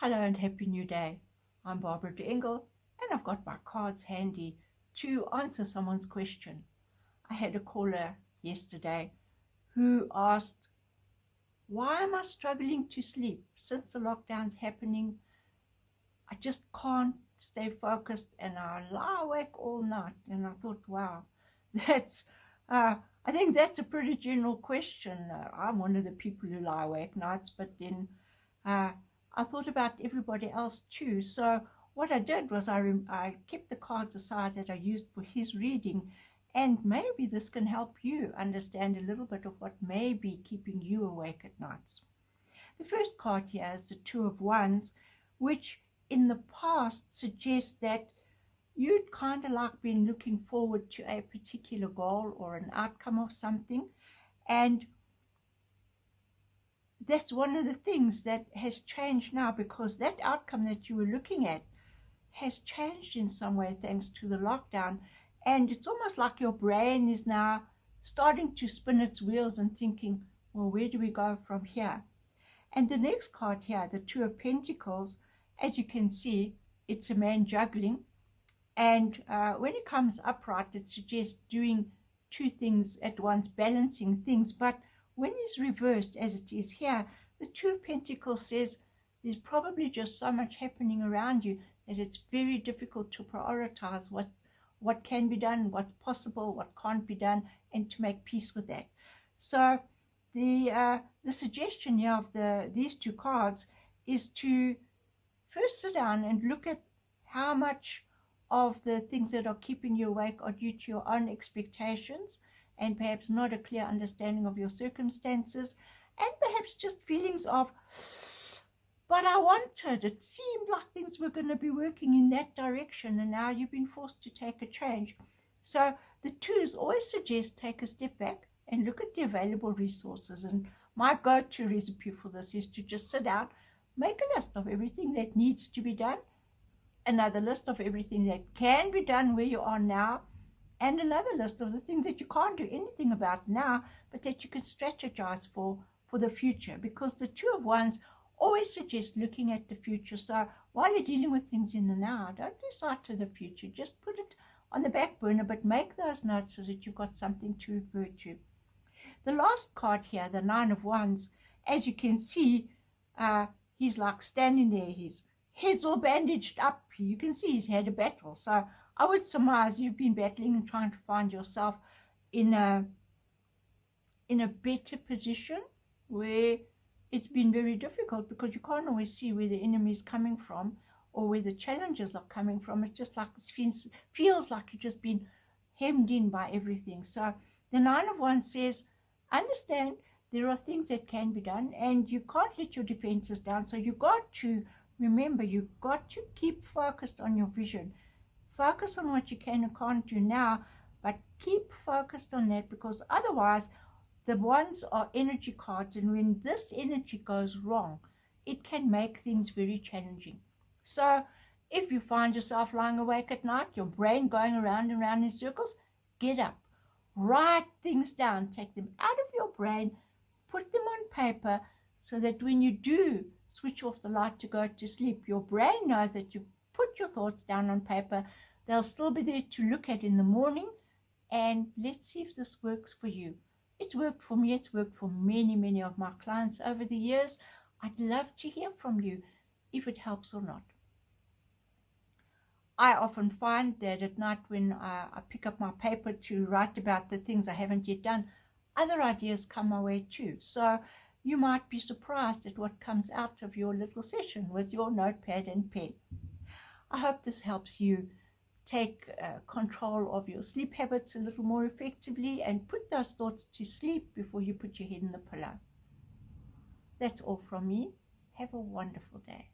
Hello and happy new day. I'm Barbra and I've got my cards handy to answer someone's question. I had a caller yesterday who asked, why am I struggling to sleep? Since the lockdown's happening, I just can't stay focused and I lie awake all night. And I thought, wow, that's, I think that's a pretty general question. I'm one of the people who lie awake nights, but then I thought about everybody else too. So what I did was I kept the cards aside that I used for his reading, and maybe this can help you understand a little bit of what may be keeping you awake at nights. The first card here is the Two of Wands, which in the past suggests that you'd kind of like been looking forward to a particular goal or an outcome of something, and that's one of the things that has changed now, because that outcome that you were looking at has changed in some way thanks to the lockdown. And it's almost like your brain is now starting to spin its wheels and thinking, well, where do we go from here? And the next card here, the Two of Pentacles, as you can see, it's a man juggling. And when it comes upright, it suggests doing two things at once, balancing things. But when it's reversed, as it is here, the Two of Pentacles says there's probably just so much happening around you that it's very difficult to prioritize what can be done, what's possible, what can't be done, and to make peace with that. So the suggestion here of these two cards is to first sit down and look at how much of the things that are keeping you awake are due to your own expectations and perhaps not a clear understanding of your circumstances, and perhaps just feelings of, but I wanted, it seemed like things were going to be working in that direction, and now you've been forced to take a change. So the twos always suggest take a step back and look at the available resources. And my go-to recipe for this is to just sit down, make a list of everything that needs to be done, another list of everything that can be done where you are now, and another list of the things that you can't do anything about now, but that you can strategize for the future. Because the Two of Wands always suggest looking at the future. So while you're dealing with things in the now, don't lose sight of the future. Just put it on the back burner, but make those notes so that you've got something to refer to. The last card here, the Nine of Wands, as you can see, he's like standing there. His head's all bandaged up. You can see he's had a battle. So I would surmise you've been battling and trying to find yourself in a better position where it's been very difficult, because you can't always see where the enemy is coming from or where the challenges are coming from. It's just like it feels like you've just been hemmed in by everything. So the Nine of Wands says, understand there are things that can be done, and you can't let your defenses down. So you've got to remember, you've got to keep focused on your vision. Focus on what you can and can't do now, but keep focused on that, because otherwise the ones are energy cards, and when this energy goes wrong, it can make things very challenging. So if you find yourself lying awake at night, your brain going around and around in circles, get up, write things down, take them out of your brain, put them on paper, so that when you do switch off the light to go to sleep, your brain knows that you put your thoughts down on paper. They'll still be there to look at in the morning, and let's see if this works for you. It's worked for me. It's worked for many, many of my clients over the years. I'd love to hear from you if it helps or not. I often find that at night when I pick up my paper to write about the things I haven't yet done, other ideas come my way too. So you might be surprised at what comes out of your little session with your notepad and pen. I hope this helps you take control of your sleep habits a little more effectively, and put those thoughts to sleep before you put your head in the pillow. That's all from me. Have a wonderful day.